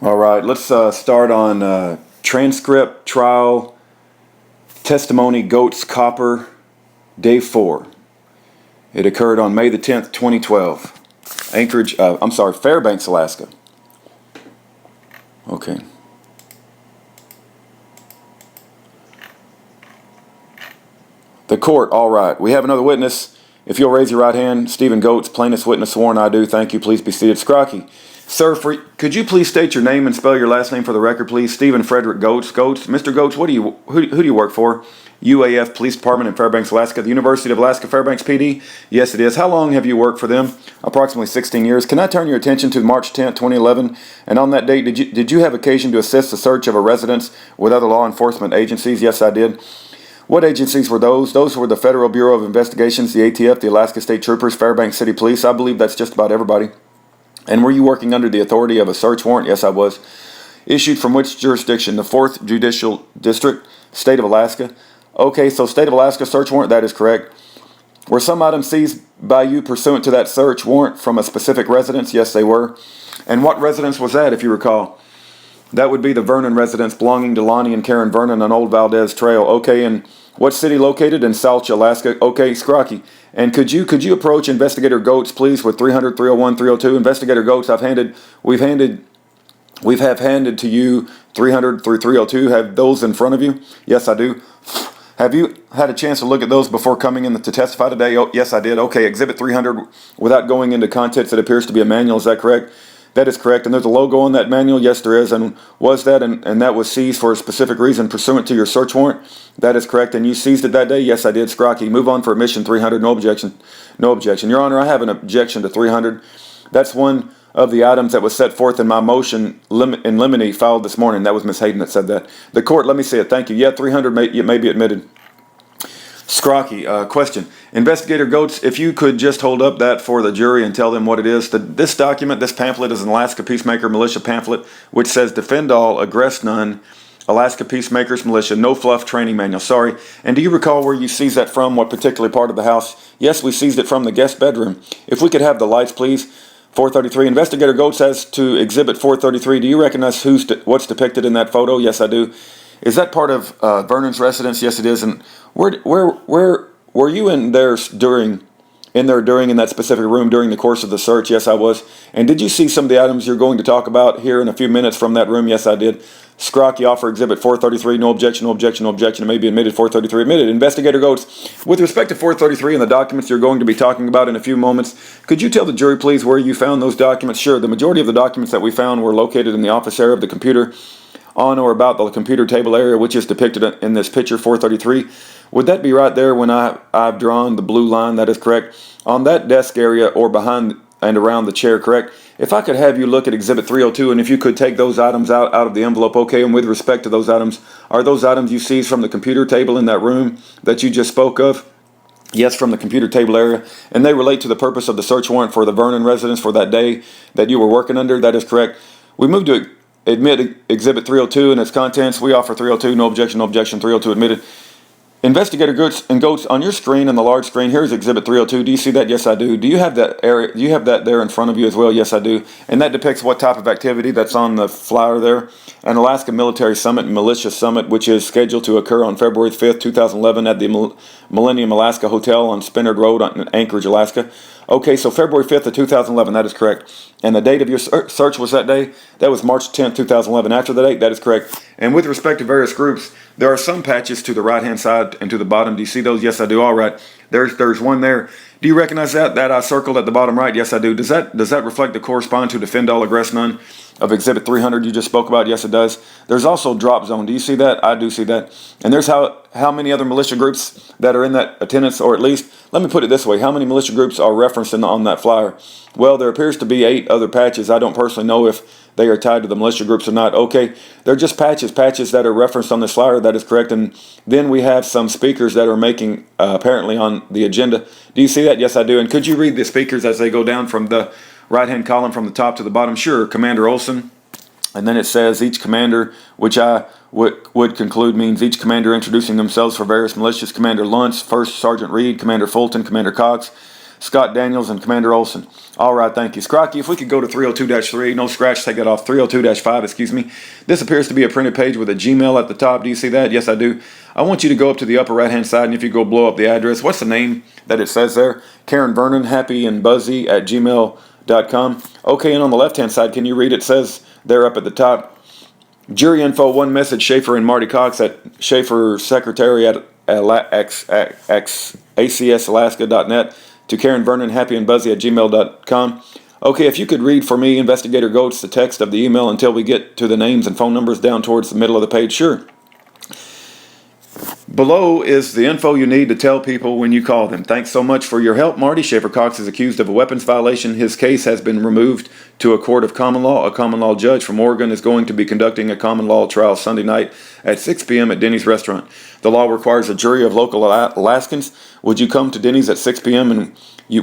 All right, let's start on transcript, trial, testimony, Goats Copper, day 4. It occurred on May the 10th, 2012. Fairbanks, Alaska. Okay. The court, all right. We have another witness. If you'll raise your right hand, Stephen Goats, plaintiff's witness sworn. I do. Thank you. Please be seated. Scrocky. Sir, could you please state your name and spell your last name for the record, please? Stephen Frederick Goats. Mr. Goats, who do you work for? UAF Police Department in Fairbanks, Alaska. The University of Alaska Fairbanks PD? Yes, it is. How long have you worked for them? Approximately 16 years. Can I turn your attention to March 10th, 2011? And on that date, did you have occasion to assist the search of a residence with other law enforcement agencies? Yes, I did. What agencies were those? Those were the Federal Bureau of Investigations, the ATF, the Alaska State Troopers, Fairbanks City Police. I believe that's just about everybody. And were you working under the authority of a search warrant? Yes, I was. Issued from which jurisdiction? The 4th Judicial District, State of Alaska. Okay, so State of Alaska search warrant, that is correct. Were some items seized by you pursuant to that search warrant from a specific residence? Yes, they were. And what residence was that, if you recall? That would be the Vernon residence belonging to Lonnie and Karen Vernon on Old Valdez Trail. Okay, and what city located? In Salch, Alaska. Okay, Scrocky. And could you approach Investigator Goats, please, with 300, 301, 302? Investigator Goats, we've handed to you 300 through 302. Have those in front of you? Yes, I do. Have you had a chance to look at those before coming in to testify today? Oh, yes, I did. Okay, Exhibit 300, without going into context, it appears to be a manual. Is that correct? That is correct. And there's a logo on that manual? Yes, there is. And was that, and that was seized for a specific reason pursuant to your search warrant? That is correct. And you seized it that day? Yes, I did. Scrocky. Move on for admission 300. No objection. No objection. Your Honor, I have an objection to 300. That's one of the items that was set forth in my motion in limine filed this morning. That was Ms. Hayden that said that. The court, let me see it. Thank you. Yeah, 300 may be admitted. Scrocky, question. Investigator Goats, if you could just hold up that for the jury and tell them what it is. This document, this pamphlet is an Alaska Peacemaker Militia pamphlet, which says defend all, aggress none, Alaska Peacemakers Militia, no fluff training manual. Sorry. And do you recall where you seized that from, what particular part of the house? Yes, we seized it from the guest bedroom. If we could have the lights, please. 433. Investigator Goats has to Exhibit 433. Do you recognize what's depicted in that photo? Yes, I do. Is that part of Vernon's residence? Yes, it is. And where were you in there during in that specific room during the course of the search? Yes, I was. And did you see some of the items you're going to talk about here in a few minutes from that room? Yes, I did. Scrocky, offer Exhibit 433. No objection, no objection, no objection. It may be admitted. 433 admitted. Investigator Goats, with respect to 433 and the documents you're going to be talking about in a few moments, could you tell the jury, please, where you found those documents? Sure. The majority of the documents that we found were located in the office area of the computer on or about the computer table area, which is depicted in this picture, 433. Would that be right there when I've drawn the blue line? That is correct. On that desk area or behind and around the chair, correct? If I could have you look at Exhibit 302, and if you could take those items out of the envelope, okay? And with respect to those items, are those items you seized from the computer table in that room that you just spoke of? Yes, from the computer table area. And they relate to the purpose of the search warrant for the Vernon residence for that day that you were working under? That is correct. We moved to admit Exhibit 302 and its contents. We offer 302. No objection, no objection. 302 admitted. Investigator Goats, on your screen, on the large screen, here's Exhibit 302. Do you see that? Yes, I do. Do you have that area? Do you have that there in front of you as well? Yes, I do. And that depicts what type of activity that's on the flyer there. An Alaska Military Summit, Militia Summit, which is scheduled to occur on February 5th, 2011 at the Millennium Alaska Hotel on Spinnerd Road in Anchorage, Alaska. Okay, so February 5th of 2011, that is correct. And the date of your search was that day? That was March 10th, 2011. After the date, that is correct. And with respect to various groups, there are some patches to the right-hand side and to the bottom. Do you see those? Yes, I do. All right. There's one there. Do you recognize that I circled at the bottom right? Yes, I do. Does that reflect the correspond to defend all, aggress none of Exhibit 300 you just spoke about? Yes, it does. There's also drop zone. Do you see that? I do see that. And there's how many other militia groups that are in that attendance, or at least, let me put it this way, how many militia groups are referenced on that flyer? Well, there appears to be 8 other patches. I don't personally know if they are tied to the militia groups or not. Okay, they're just patches that are referenced on this flyer. That is correct. And then we have some speakers that are making apparently on the agenda. Do you see that? Yes, I do. And could you read the speakers as they go down from the right-hand column from the top to the bottom? Sure. Commander Olson. And then it says each commander, which I would conclude means each commander introducing themselves for various militias. Commander Luntz, First Sergeant Reed, Commander Fulton, Commander Cox, Scott Daniels, and Commander Olson. All right, thank you. Scrocky, if we could go to 302-3, no scratch, take that off. 302-5, excuse me. This appears to be a printed page with a Gmail at the top. Do you see that? Yes, I do. I want you to go up to the upper right-hand side, and if you go blow up the address, what's the name that it says there? Karen Vernon, happyandbuzzy@gmail.com. Okay, and on the left-hand side, can you read? It says there up at the top, jury info, one message, Schaefer and Marty Cox at Schaefer Secretary at acsalaska.net to Karen Vernon, happyandbuzzy@gmail.com. Okay, if you could read for me, Investigator Goetz, the text of the email until we get to the names and phone numbers down towards the middle of the page. Sure. Below is the info you need to tell people when you call them. Thanks so much for your help, Marty. Schaefer Cox is accused of a weapons violation. His case has been removed to a court of common law. A common law judge from Oregon is going to be conducting a common law trial Sunday night at 6 p.m. at Denny's restaurant. The law requires a jury of local Alaskans. Would you come to Denny's at 6 p.m. and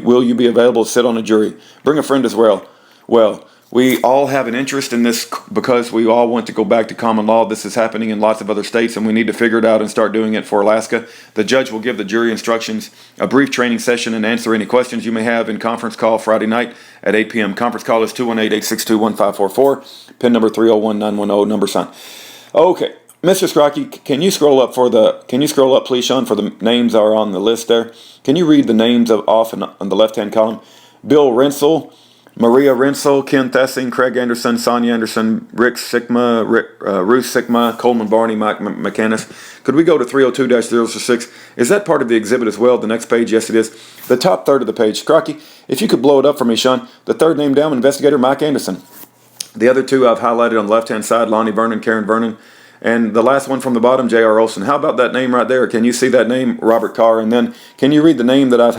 will you be available to sit on a jury? Bring a friend as well. Well, we all have an interest in this because we all want to go back to common law. This is happening in lots of other states, and we need to figure it out and start doing it for Alaska. The judge will give the jury instructions, a brief training session, and answer any questions you may have in conference call Friday night at 8 p.m. Conference call is 218-862-1544, pin number 301910, number sign. Okay, Mr. Scrocky, can you scroll up please, Sean, for the names are on the list there. Can you read the names off on the left-hand column? Bill Rensel, Maria Rensel, Ken Thessing, Craig Anderson, Sonia Anderson, Rick Sigma, Ruth Sigma, Coleman Barney, Mike McCannis. Could we go to 302-006? Is that part of the exhibit as well? The next page? Yes, it is. The top third of the page. Crocky, if you could blow it up for me, Sean. The third name down, Investigator Mike Anderson. The other two I've highlighted on the left-hand side, Lonnie Vernon, Karen Vernon. And the last one from the bottom, J.R. Olson. How about that name right there? Can you see that name, Robert Carr? And then can you read the name that I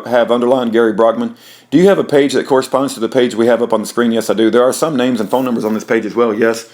have underlined, Gary Brockman? Do you have a page that corresponds to the page we have up on the screen? Yes, I do. There are some names and phone numbers on this page as well, yes.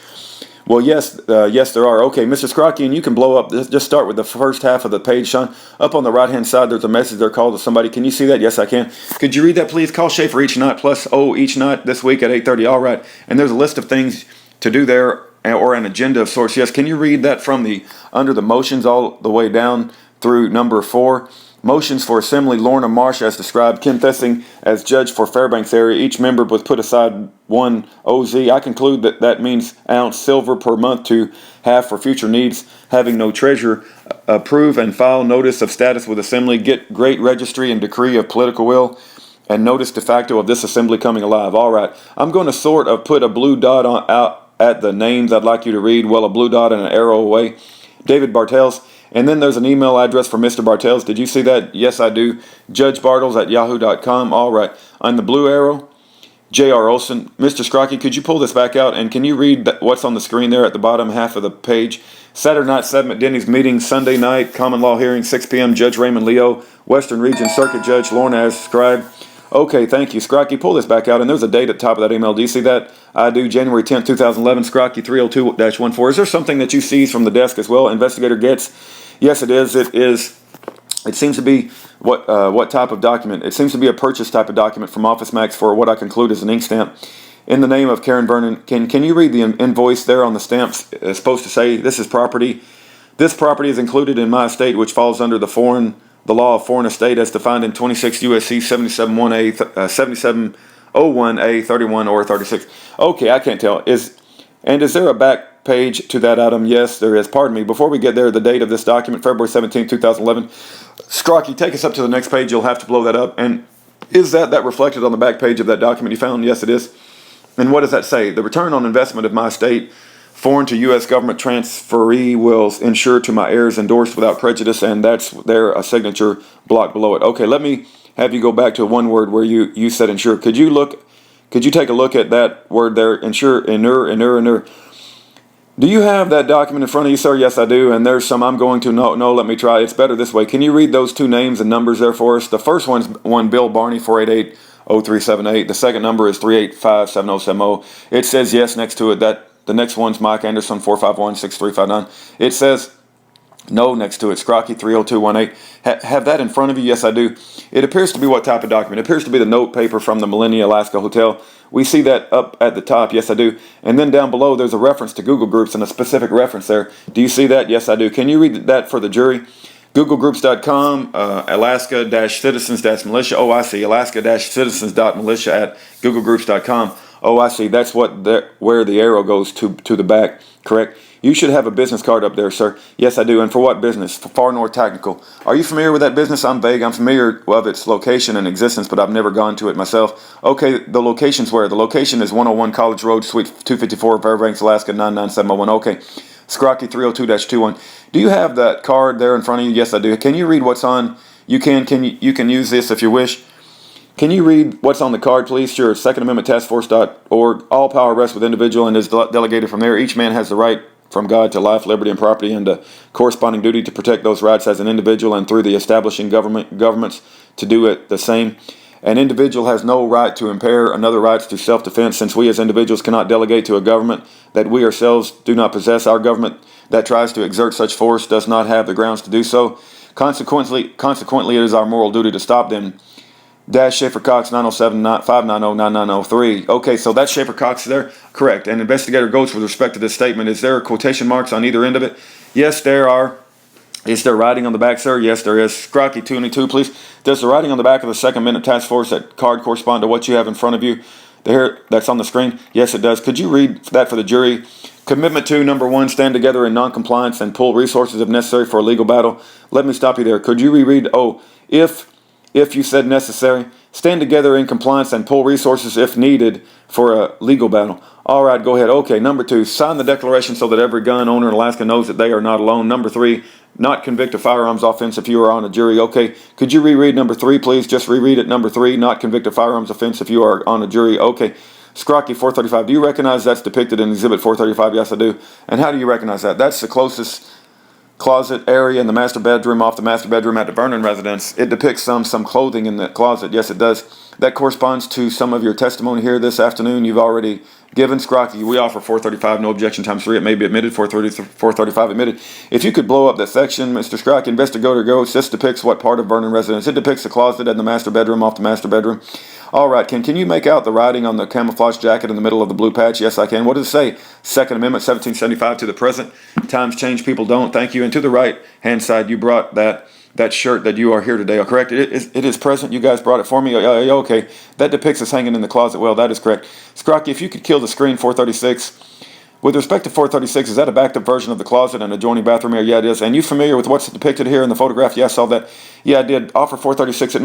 Well, yes, there are. Okay, Mr. Scrocky, and you can blow up. Just start with the first half of the page, Sean. Up on the right-hand side, there's a message there called to somebody. Can you see that? Yes, I can. Could you read that, please? Call Schaefer each night, plus each night this week at 8:30. All right. And there's a list of things to do there, or an agenda of sorts. Yes, can you read that from under the motions all the way down through number 4? Motions for Assembly, Lorna Marsh as described, Ken Thessing as judge for Fairbanks area. Each member was put aside 1 OZ. I conclude that means ounce silver per month to have for future needs. Having no treasurer, approve and file notice of status with Assembly. Get great registry and decree of political will and notice de facto of this Assembly coming alive. All right, I'm going to sort of put a blue dot out at the names I'd like you to read. Well, a blue dot and an arrow away. David Bartels. And then there's an email address for Mr. Bartels. Did you see that? Yes, I do. JudgeBartels@yahoo.com. All right. On the blue arrow, J.R. Olson. Mr. Scrocky, could you pull this back out? And can you read what's on the screen there at the bottom half of the page? Saturday night, 7 at Denny's meeting. Sunday night, common law hearing, 6 p.m. Judge Raymond Leo. Western Region Circuit Judge Lorna as scribe. Okay, thank you. Scrocky, pull this back out. And there's a date at the top of that email. Do you see that? I do. January 10th, 2011. Scrocky 302-14. Is there something that you seize from the desk as well? Investigator Getz? Yes, it is. It is. It seems to be what type of document? It seems to be a purchase type of document from Office Max for what I conclude is an ink stamp. In the name of Karen Vernon, can you read the invoice there on the stamps? It's supposed to say this is property. This property is included in my estate, which falls under the law of foreign estate as defined in 26 U.S.C. 7701A 31 or 36. Okay, I can't tell. Is there a back page to that item? Yes, there is. Pardon me. Before we get there, the date of this document, February 17, 2011. Scrocky, take us up to the next page. You'll have to blow that up. And is that reflected on the back page of that document you found? Yes, it is. And what does that say? The return on investment of my estate, foreign to U.S. government transferee, will ensure to my heirs endorsed without prejudice, and that's there, a signature block below it. Okay, let me have you go back to one word where you said ensure. Could you take a look at that word there, ensure, inure. Do you have that document in front of you, sir? Yes, I do. And there's some I'm going to, no, let me try. It's better this way. Can you read those two names and numbers there for us? The first one's Bill Barney, 488-0378. The second number is 385-7070. It says yes next to it. The next one's Mike Anderson, 451-6359. It says no next to it. Scrocky 30218. Have that in front of you? Yes, I do. It appears to be what type of document? It appears to be the note paper from the Millennia Alaska Hotel. We see that up at the top. Yes, I do. And then down below, there's a reference to Google Groups and a specific reference there. Do you see that? Yes, I do. Can you read that for the jury? GoogleGroups.com, Alaska-Citizens-Militia. Oh, I see. Alaska-Citizens.militia at GoogleGroups.com. Oh, I see. That's where the arrow goes to the back. Correct. You should have a business card up there, sir. Yes, I do. And for what business? For Far North Tactical. Are you familiar with that business? I'm vague. I'm familiar of its location and existence, but I've never gone to it myself. Okay, the location's where? The location is 101 College Road, Suite 254, Fairbanks, Alaska 99701. Okay. Scrocky 302-21. Do you have that card there in front of you? Yes, I do. Can you read what's on? You can use this if you wish. Can you read what's on the card, please? Sure. Second Amendment Taskforce.org. All power rests with individual and is delegated from there. Each man has the right from God to life, liberty, and property, and a corresponding duty to protect those rights as an individual and through the establishing governments to do it the same. An individual has no right to impair another rights to self-defense, since we as individuals cannot delegate to a government that we ourselves do not possess. Our government that tries to exert such force does not have the grounds to do so. Consequently, it is our moral duty to stop them. Dash Schaefer Cox 907-590-9903. Okay, so that's Schaefer Cox there. Correct. And Investigator Goetz, with respect to this statement, is there quotation marks on either end of it? Yes, there are. Is there writing on the back, sir? Yes, there is. Scrocky 22, please. Does the writing on the back of the Second Amendment Task Force, that card, correspond to what you have in front of you? That's on the screen? Yes, it does. Could you read that for the jury? Commitment to, number 1, stand together in non-compliance and pull resources if necessary for a legal battle. Let me stop you there. Could you reread? Oh, if you said necessary, stand together in compliance and pull resources if needed for a legal battle. All right, go ahead. Okay, number 2, sign the declaration so that every gun owner in Alaska knows that they are not alone. Number 3, not convict of firearms offense if you are on a jury. Okay, could you reread number 3, please? Just reread it. Number 3, not convict of firearms offense if you are on a jury. Okay. Scrocky 435, do you recognize that's depicted in Exhibit 435? Yes, I do. And how do you recognize that? That's the closest closet area in the master bedroom off the master bedroom at the Vernon residence. It depicts some clothing in the closet. Yes, it does. That corresponds to some of your testimony here this afternoon. You've already given. Scrocky, we offer 435, no objection, times 3. It may be admitted. 435 admitted. If you could blow up that section, Mr. Scrocky, Investigator Goetz, this depicts what part of Vernon residence? It depicts the closet and the master bedroom off the master bedroom. All right, can you make out the writing on the camouflage jacket in the middle of the blue patch? Yes, I can. What does it say? Second Amendment, 1775 to the present. Times change, people don't. Thank you. And to the right-hand side, you brought that shirt that you are here today. Correct? It is present. You guys brought it for me. Okay. That depicts us hanging in the closet. Well, that is correct. Scrocky, if you could kill the screen, 436. With respect to 436, is that a backed up version of the closet and adjoining bathroom area? Yeah, it is. And you familiar with what's depicted here in the photograph? Yeah, I saw that. Yeah, I did. Offer 436.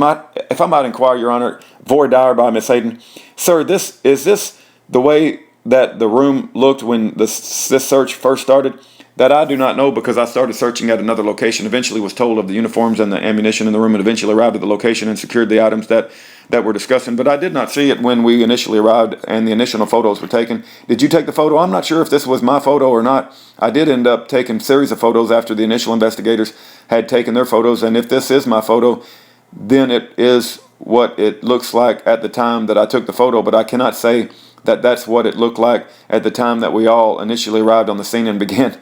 If I might inquire, Your Honor, Void Dyer by Miss Hayden. Sir, is this the way that the room looked when this search first started? That I do not know, because I started searching at another location, eventually was told of the uniforms and the ammunition in the room, and eventually arrived at the location and secured the items that we're discussing. But I did not see it when we initially arrived and the initial photos were taken. Did you take the photo? I'm not sure if this was my photo or not. I did end up taking a series of photos after the initial investigators had taken their photos, and if this is my photo, then it is what it looks like at the time that I took the photo, but I cannot say that that's what it looked like at the time that we all initially arrived on the scene and began.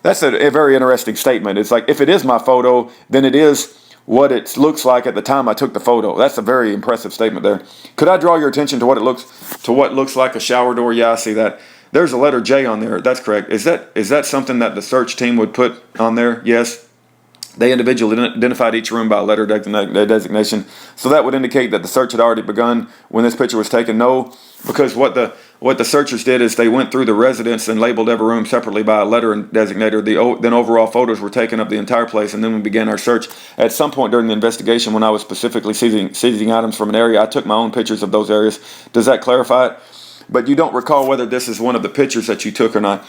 That's a very interesting statement. It's like, if it is my photo, then it is what it looks like at the time I took the photo. That's a very impressive statement there. Could I draw your attention to what looks like a shower door? Yeah, I see that. There's a letter J on there. That's correct. Is that something that the search team would put on there? Yes. They individually identified each room by a letter designation. So that would indicate that the search had already begun when this picture was taken. No, because what the searchers did is they went through the residence and labeled every room separately by a letter and designator. Then overall photos were taken of the entire place, and then we began our search. At some point during the investigation, when I was specifically seizing items from an area, I took my own pictures of those areas. Does that clarify it? But you don't recall whether this is one of the pictures that you took or not.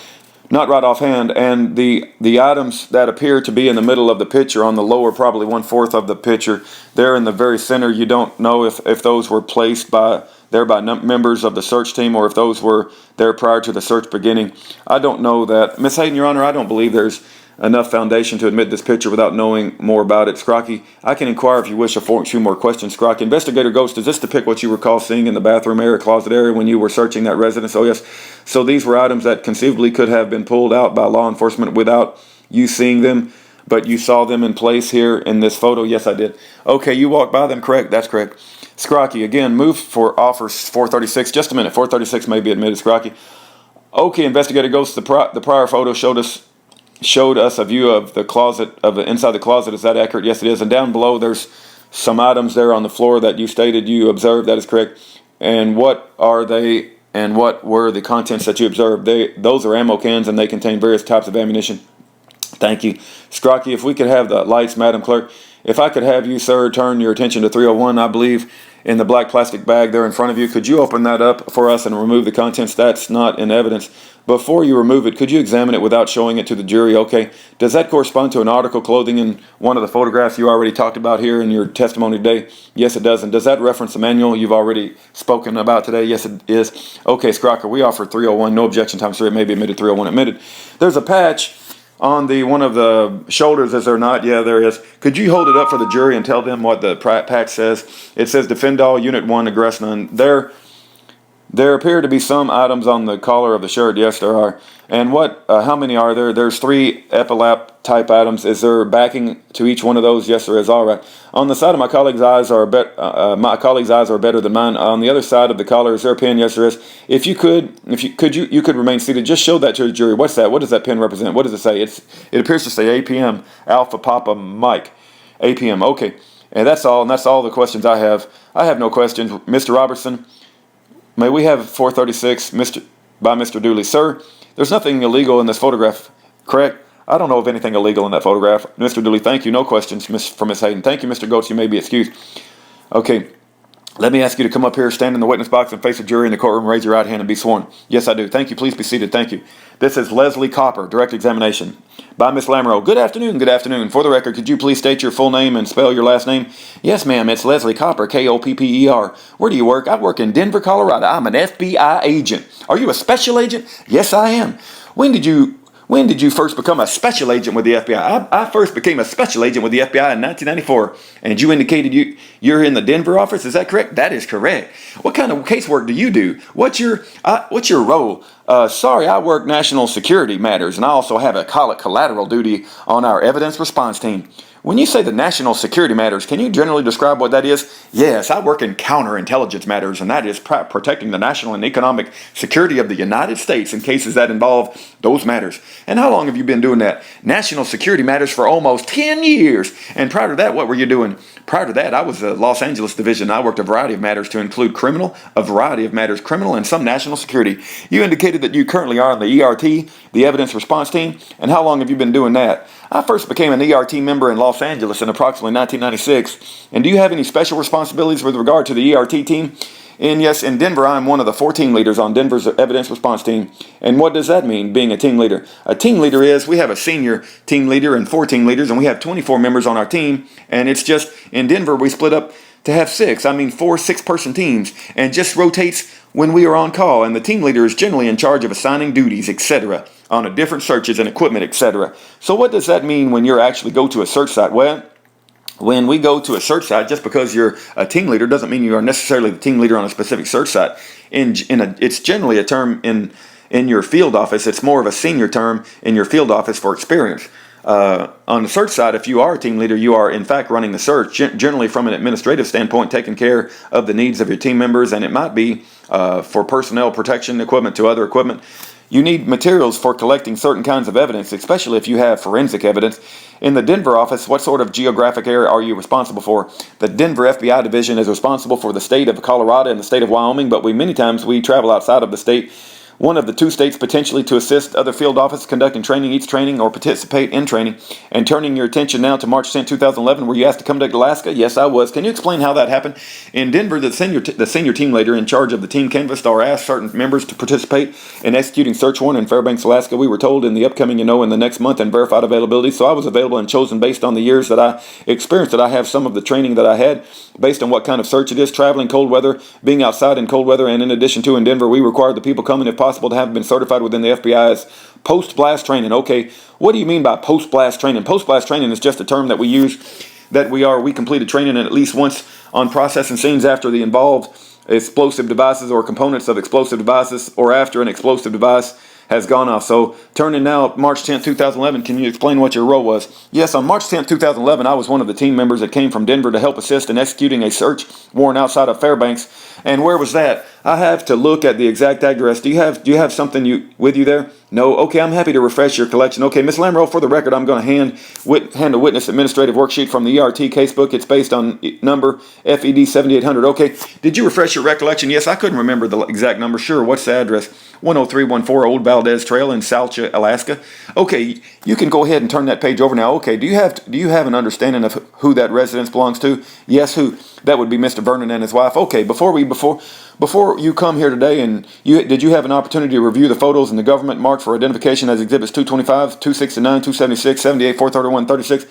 Not right offhand. And the items that appear to be in the middle of the picture, on the lower, probably 1/4 of the picture, they're in the very center. You don't know if those were placed by members of the search team, or if those were there prior to the search beginning. I don't know that. Miss Hayden, Your Honor, I don't believe there's enough foundation to admit this picture without knowing more about it. Scrocky, I can inquire if you wish a few more questions. Scrocky, Investigator Ghost, does this depict what you recall seeing in the bathroom area, closet area, when you were searching that residence? Oh, yes. So these were items that conceivably could have been pulled out by law enforcement without you seeing them, but you saw them in place here in this photo? Yes, I did. Okay, you walked by them, correct? That's correct. Scrocky, again, move for offers 436. Just a minute. 436 may be admitted, Scrocky. Okay, Investigator Ghost, the prior photo showed us showed us a view of the closet, of the inside the closet. Is that accurate? Yes, it is. And down below, there's some items there on the floor that you stated you observed. That is correct. And what are they? And what were the contents that you observed? Those are ammo cans, and they contain various types of ammunition. Thank you. Scrocky, if we could have the lights, Madam Clerk. If I could have you, sir, turn your attention to 301, I believe, in the black plastic bag there in front of you. Could you open that up for us and remove the contents? That's not in evidence. Before you remove it, could you examine it without showing it to the jury? Okay. Does that correspond to an article clothing in one of the photographs you already talked about here in your testimony today? Yes, it does. And does that reference the manual you've already spoken about today? Yes, it is. Okay, Scrocker, we offer 301. No objection times 3. It may be admitted. 301 admitted. There's a patch on the one of the shoulders, is there not? Yeah, there is. Could you hold it up for the jury and tell them what the patch says? It says Defend All Unit 1 Aggress None. There appear to be some items on the collar of the shirt. Yes, there are. And how many are there? There's 3 Epilap type items. Is there backing to each one of those? Yes, there is. All right. On the side of my colleague's eyes are better than mine. On the other side of the collar, is there a pin? Yes, there is. If you could remain seated. Just show that to the jury. What's that? What does that pin represent? What does it say? It appears to say APM, Alpha Papa Mike. APM. Okay. And that's all. And that's all the questions I have. I have no questions. Mr. Robertson, may we have 436 by Mr. Dooley? Sir, there's nothing illegal in this photograph, correct? I don't know of anything illegal in that photograph. Mr. Dooley, thank you. No questions from Ms. Hayden. Thank you, Mr. Goetz. You may be excused. Okay. Let me ask you to come up here, stand in the witness box, and face the jury in the courtroom. Raise your right hand and be sworn. Yes, I do. Thank you. Please be seated. Thank you. This is Leslie Copper, direct examination. By Miss Lamoureux. Good afternoon. Good afternoon. For the record, could you please state your full name and spell your last name? Yes, ma'am. It's Leslie Copper, Kopper. Where do you work? I work in Denver, Colorado. I'm an FBI agent. Are you a special agent? Yes, I am. When did you first become a special agent with the FBI? I first became a special agent with the FBI in 1994. And you indicated you're in the Denver office. Is that correct? That is correct. What kind of casework do you do? What's your role? Sorry, I work national security matters, and I also have a collateral duty on our evidence response team. When you say the national security matters, can you generally describe what that is? Yes, I work in counterintelligence matters, and that is protecting the national and economic security of the United States in cases that involve those matters. And how long have you been doing that? National security matters for almost 10 years. And prior to that, what were you doing? Prior to that, I was the Los Angeles division. I worked a variety of matters to include criminal, and some national security. You indicated that you currently are on the ERT, the evidence response team. And how long have you been doing that? I first became an ERT member in Los Angeles in approximately 1996. And do you have any special responsibilities with regard to the ERT team? And yes, in Denver, I'm one of the 4 team leaders on Denver's evidence response team. And what does that mean, being a team leader? A team leader is, we have a senior team leader and 4 team leaders, and we have 24 members on our team. And it's just, in Denver, we split up to have 4 6-person teams, and just rotates when we are on call. And the team leader is generally in charge of assigning duties, etc., on different searches and equipment, etc. So what does that mean when you actually go to a search site? Well, when we go to a search site, just because you're a team leader doesn't mean you are necessarily the team leader on a specific search site. It's generally a term in your field office. It's more of a senior term in your field office for experience. On the search side, if you are a team leader, you are in fact running the search, generally from an administrative standpoint, taking care of the needs of your team members, and it might be for personnel protection equipment to other equipment. You need materials for collecting certain kinds of evidence, especially if you have forensic evidence. In the Denver office, what sort of geographic area are you responsible for? The Denver FBI division is responsible for the state of Colorado and the state of Wyoming, but many times we travel outside of the state, one of the 2 states, potentially to assist other field offices conducting training or participate in training. And turning your attention now to March 10, 2011, were you asked to come to Alaska? Yes, I was. Can you explain how that happened? In Denver, the senior team leader in charge of the team canvassed or asked certain members to participate in executing search warrant in Fairbanks, Alaska. We were told in the upcoming, in the next month, and verified availability. So I was available and chosen based on the years that I experienced, that I have some of the training that I had based on what kind of search it is, traveling cold weather, being outside in cold weather, and in addition to in Denver, we required the people coming, if possible, to have been certified within the FBI's post-blast training. Okay, what do you mean by post-blast training? Post-blast training is just a term that we use, we completed training at least once on processing scenes after the involved explosive devices or components of explosive devices, or after an explosive device has gone off. So turning now, March 10th, 2011, can you explain what your role was? Yes, on March 10th, 2011, I was one of the team members that came from Denver to help assist in executing a search warrant outside of Fairbanks. And where was that? I have to look at the exact address. Do you have something with you there? No? Okay, I'm happy to refresh your collection. Okay, Ms. Lamro, for the record, I'm going to hand a witness administrative worksheet from the ERT casebook. It's based on number FED 7800. Okay, did you refresh your recollection? Yes, I couldn't remember the exact number. Sure, what's the address? 10314 Old Valdez Trail in Salcha, Alaska. Okay, you can go ahead and turn that page over now. Okay, do you have an understanding of who that residence belongs to? Yes, who? That would be Mr. Vernon and his wife. Okay, before you come here today, and did you have an opportunity to review the photos in the government marked for identification as exhibits 225, 269, 276, 78, 431, 36?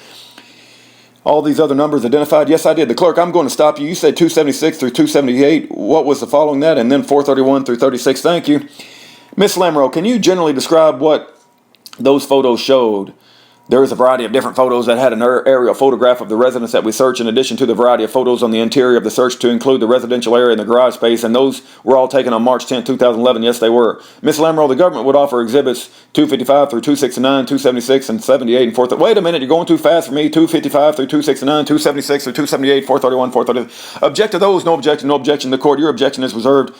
All these other numbers identified? Yes, I did. The clerk, I'm going to stop you. You said 276 through 278. What was the following that? And then 431 through 36. Thank you. Miss Lamro, can you generally describe what those photos showed? There is a variety of different photos that had an aerial photograph of the residence that we searched, in addition to the variety of photos on the interior of the search to include the residential area and the garage space, and those were all taken on March 10, 2011. Yes, they were. Ms. Lamro, the government would offer exhibits 255 through 269, 276, and 78, and 430. Wait a minute, you're going too fast for me. 255 through 269, 276 through 278, 431, 430. Object to those? No objection, no objection. The court, your objection is reserved.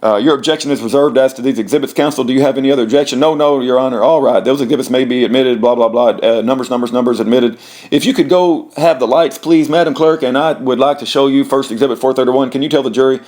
Your objection is reserved as to these exhibits. Counsel, do you have any other objection? No, Your Honor. All right. Those exhibits may be admitted, blah, blah, blah. Numbers, admitted. If you could go have the lights, please, Madam Clerk, and I would like to show you first Exhibit 431. Can you tell the jury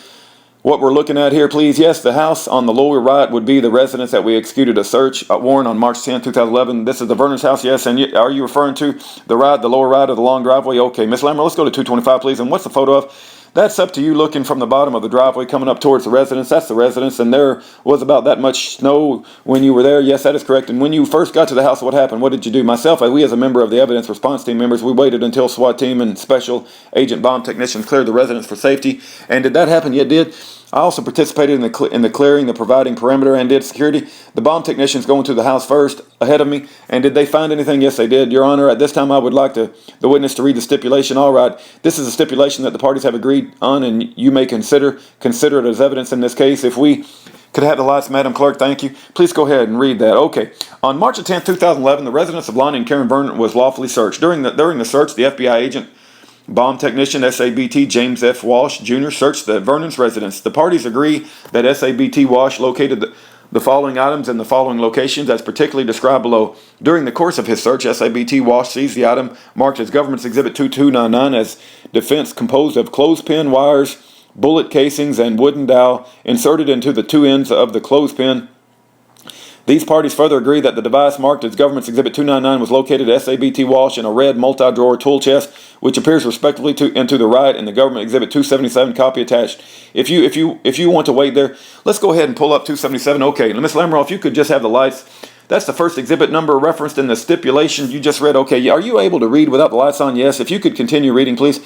what we're looking at here, please? Yes, the house on the lower right would be the residence that we executed a search warrant on March 10, 2011. This is the Vernon's house, yes. And are you referring to the lower right of the long driveway? Okay, Miss Lammer, let's go to 225, please. And what's the photo of? That's up to you, looking from the bottom of the driveway coming up towards the residence. That's the residence, and there was about that much snow when you were there. Yes, that is correct. And when you first got to the house, what happened? What did you do? Myself, we as a member of the evidence response team members, we waited until SWAT team and special agent bomb technicians cleared the residence for safety. And did that happen? Yeah, it did. I also participated in the clearing, the providing perimeter, and did security. The bomb technicians going to the house first, ahead of me. And did they find anything? Yes, they did. Your Honor, at this time, I would like the witness to read the stipulation. All right. This is a stipulation that the parties have agreed on, and you may consider it as evidence in this case. If we could have the lights, Madam Clerk, thank you. Please go ahead and read that. Okay. On March 10, 2011, the residence of Lonnie and Karen Vernon was lawfully searched. During the search, the FBI agent, bomb technician SABT James F. Walsh Jr. searched the Vernon's residence. The parties agree that SABT Walsh located the following items in the following locations as particularly described below. During the course of his search, SABT Walsh seized the item marked as Government's Exhibit 2299 as defense composed of clothespin wires, bullet casings, and wooden dowel inserted into the two ends of the clothespin. These parties further agree that the device marked as Government's Exhibit 299 was located at SABT Walsh in a red multi-drawer tool chest, which appears respectively to the right in the Government Exhibit 277 copy attached. If you want to wait there, let's go ahead and pull up 277. Okay, Ms. Lamro, if you could just have the lights. That's the first exhibit number referenced in the stipulation you just read. Okay, are you able to read without the lights on? Yes. If you could continue reading, please.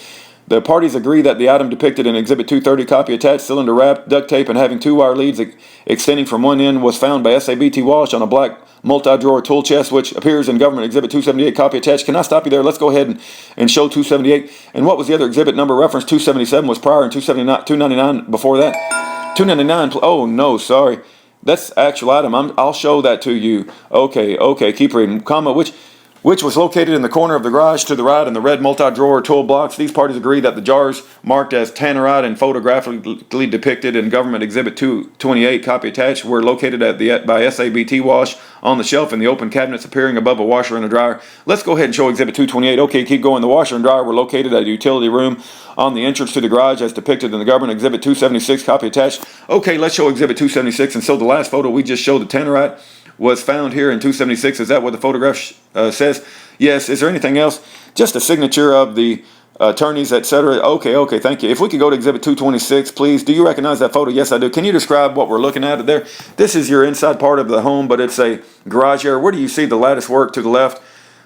The parties agree that the item depicted in Exhibit 230, copy attached, cylinder wrapped, duct tape, and having two wire leads extending from one end was found by SABT Walsh on a black multi-drawer tool chest, which appears in Government Exhibit 278, copy attached. Can I stop you there? Let's go ahead and show 278. And what was the other exhibit number reference? 277 was prior, and 299 before that. 299, oh no, sorry. That's actual item. I'll show that to you. Okay, keep reading. Comma, which was located in the corner of the garage to the right in the red multi-drawer tool blocks. These parties agree that the jars marked as tannerite and photographically depicted in Government Exhibit 228, copy attached, were located by SABT Walsh on the shelf in the open cabinets appearing above a washer and a dryer. Let's go ahead and show Exhibit 228. Okay, keep going. The washer and dryer were located at a utility room on the entrance to the garage as depicted in the Government Exhibit 276, copy attached. Okay, let's show Exhibit 276. And so the last photo we just showed, the tannerite, was found here in 276. Is that what the photograph says? Yes. Is there anything else? Just a signature of the attorneys, etc. Okay, thank you. If we could go to Exhibit 226, please. Do you recognize that photo? Yes, I do. Can you describe what we're looking at there? This is your inside part of the home, but it's a garage area. Where do you see the lattice work to the left?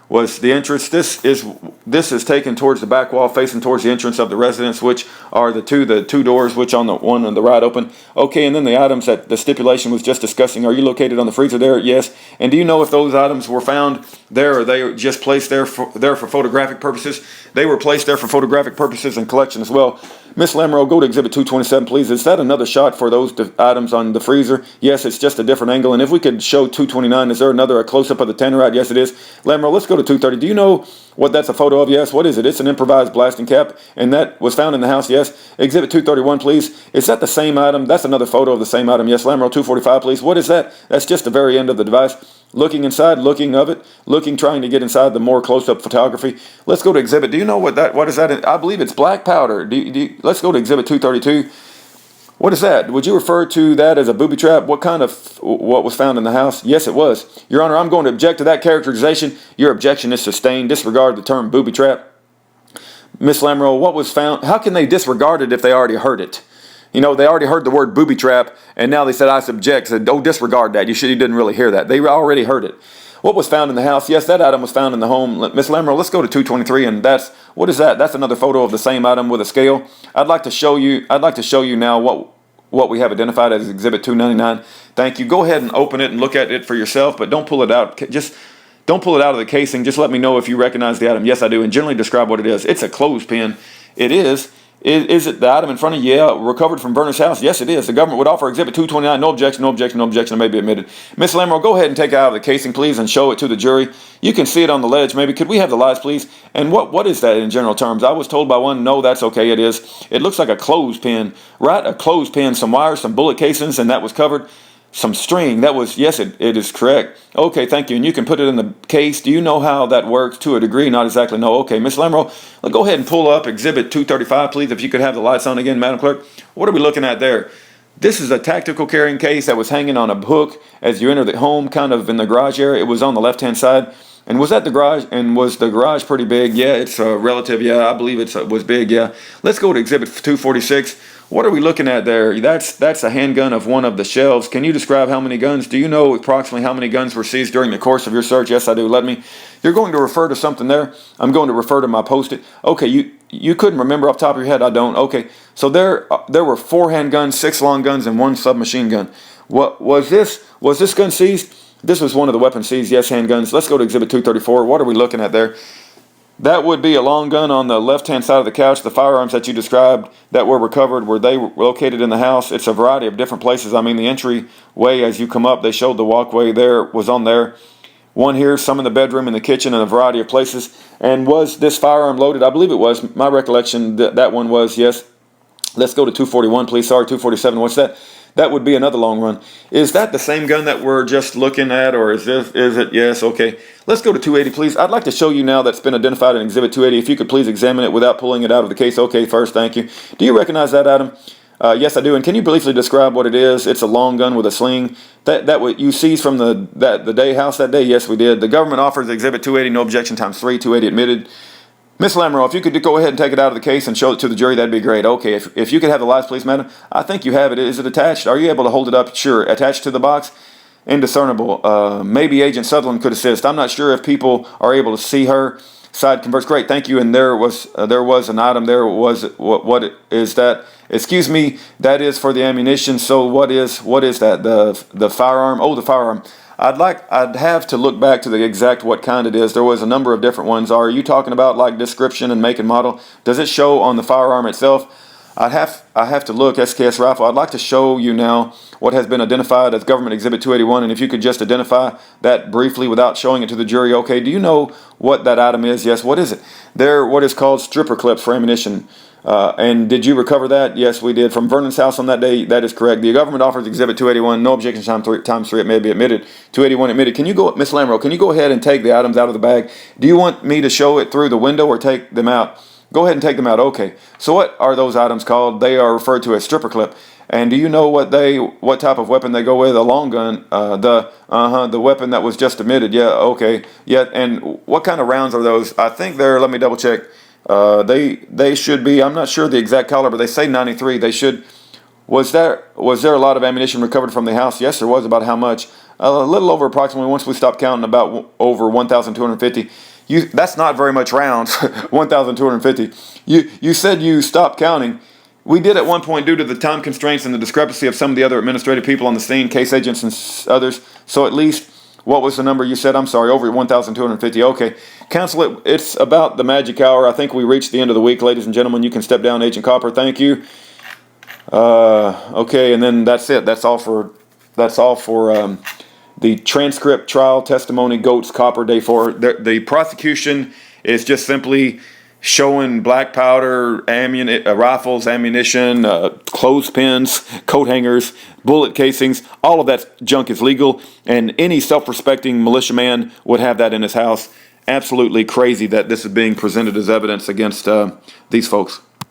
Was the entrance. This is taken towards the back wall, facing towards the entrance of the residence, which are the two doors, which on the one on the right open. Okay, and then the items that the stipulation was just discussing. Are you located on the freezer there? Yes. And do you know if those items were found there, or they just placed there for photographic purposes? They were placed there for photographic purposes and collection as well. Miss Lamoureux, go to Exhibit 227, please. Is that another shot for those items on the freezer? Yes, it's just a different angle. And if we could show 229, is there a close-up of the Tannerite? Yes, it is. Lamoureux, let's go to 230. Do you know what that's a photo of? Yes. What is it? It's an improvised blasting cap, and that was found in the house. Yes. Exhibit 231, please. Is that the same item? That's another photo of the same item. Yes. Lamoureux, 245, please. What is that? That's just the very end of the device. Looking inside, trying to get inside the more close-up photography. Let's go to exhibit. Do you know what is that? I believe it's black powder. Let's go to exhibit 232. What is that? Would you refer to that as a booby trap? What was found in the house? Yes, it was. Your Honor, I'm going to object to that characterization. Your objection is sustained. Disregard the term booby trap. Miss Lamoureux, what was found? How can they disregard it if they already heard it? You know, they already heard the word booby trap, and now they said, I subject. Said, oh, disregard that. You didn't really hear that. They already heard it. What was found in the house? Yes, that item was found in the home. Miss Lamoureux, let's go to 223, and what is that? That's another photo of the same item with a scale. I'd like to show you now what we have identified as Exhibit 299. Thank you. Go ahead and open it and look at it for yourself, but don't pull it out. Just don't pull it out of the casing. Just let me know if you recognize the item. Yes, I do, and generally describe what it is. It's a clothespin. It is. Is it the item in front of you? Yeah, recovered from Verner's house? Yes, it is. The government would offer Exhibit 229. No objection, no objection, no objection. It may be admitted. Miss Lamoureux, go ahead and take it out of the casing, please, and show it to the jury. You can see it on the ledge, maybe. Could we have the lights, please? And what is that in general terms? I was told by one, no, that's okay, it is. It looks like a clothespin, right? A clothespin, some wires, some bullet casings, and that was covered. Some string. That was, yes, it is correct. Okay, thank you. And you can put it in the case. Do you know how that works? To a degree, not exactly. No. Okay, Miss Lamoureux, go ahead and pull up Exhibit 235, please, if you could have the lights on again, Madam Clerk. What are we looking at there? This is a tactical carrying case that was hanging on a hook as you enter the home, kind of in the garage area. It was on the left-hand side. And was that the garage? And was the garage pretty big? Yeah, it's relative. Yeah, I believe it was big. Yeah. Let's go to Exhibit 246. What are we looking at there? That's a handgun of one of the shelves. Can you describe how many guns? Do you know approximately how many guns were seized during the course of your search? Yes, I do. Let me. You're going to refer to something there. I'm going to refer to my post-it. Okay, you couldn't remember off the top of your head. I don't. Okay, so there were 4 handguns, 6 long guns, and 1 submachine gun. What was this? Was this gun seized? This was one of the weapons seized. Yes, handguns. Let's go to Exhibit 234. What are we looking at there? That would be a long gun on the left-hand side of the couch. The firearms that you described that were recovered, were they located in the house? It's a variety of different places. I mean, the entryway as you come up, they showed the walkway there, was on there. One here, some in the bedroom, in the kitchen, and a variety of places. And was this firearm loaded? I believe it was. My recollection, that one was, yes. Let's go to 241, please. Sorry, 247. What's that? That would be another long run. Is that the same gun that we're just looking at, or is it? Yes, okay. Let's go to 280, please. I'd like to show you now that's been identified in Exhibit 280. If you could please examine it without pulling it out of the case. Okay, first, thank you. Do you recognize that item? Yes, I do. And can you briefly describe what it is? It's a long gun with a sling. That what you seized from the day house that day? Yes, we did. The government offers Exhibit 280, no objection, times 3, 280 admitted. Miss Lamoureux, if you could go ahead and take it out of the case and show it to the jury, that'd be great. Okay, if you could have the lights, please, madam. I think you have it. Is it attached? Are you able to hold it up? Sure. Attached to the box? Indiscernible. Maybe Agent Sutherland could assist. I'm not sure if people are able to see her. Side converts. Great, thank you. And there was an item there. What is that? Excuse me. That is for the ammunition. So what is that? The firearm? Oh, the firearm. I'd have to look back to the exact what kind it is. There was a number of different ones. Are you talking about like description and make and model? Does it show on the firearm itself? I have to look. SKS rifle. I'd like to show you now what has been identified as Government Exhibit 281, and if you could just identify that briefly without showing it to the jury. Okay, do you know what that item is? Yes, what is it? They're what is called stripper clips for ammunition. And did you recover that? Yes, we did. From Vernon's house on that day, that is correct. The government offers Exhibit 281, no objection, times 3, it may be admitted. 281 admitted. Can you go, Miss Lamoureux, can you go ahead and take the items out of the bag? Do you want me to show it through the window or take them out? Go ahead and take them out. Okay. So what are those items called? They are referred to as stripper clip. And do you know what type of weapon they go with? A long gun. The weapon that was just admitted. Yeah. Okay. Yeah. And what kind of rounds are those? I think they're. Let me double check. They should be. I'm not sure the exact caliber, but they say 93. They should. Was there a lot of ammunition recovered from the house? Yes, there was. About how much? A little over approximately. Once we stopped counting, about over 1,250. That's not very much rounds. 1,250. You said you stopped counting. We did at one point due to the time constraints and the discrepancy of some of the other administrative people on the scene, case agents and others. So at least What was the number you said? I'm sorry, over 1,250. Okay. Counsel, it's about the magic hour. I think we reached the end of the week, ladies and gentlemen. You can step down, Agent Copper. Thank you. Okay, and then that's it. That's all for the transcript, trial, testimony, Goats, Copper, Day 4. The prosecution is just simply showing black powder, rifles, ammunition, clothespins, coat hangers, bullet casings. All of that junk is legal, and any self-respecting militiaman would have that in his house. Absolutely crazy that this is being presented as evidence against these folks.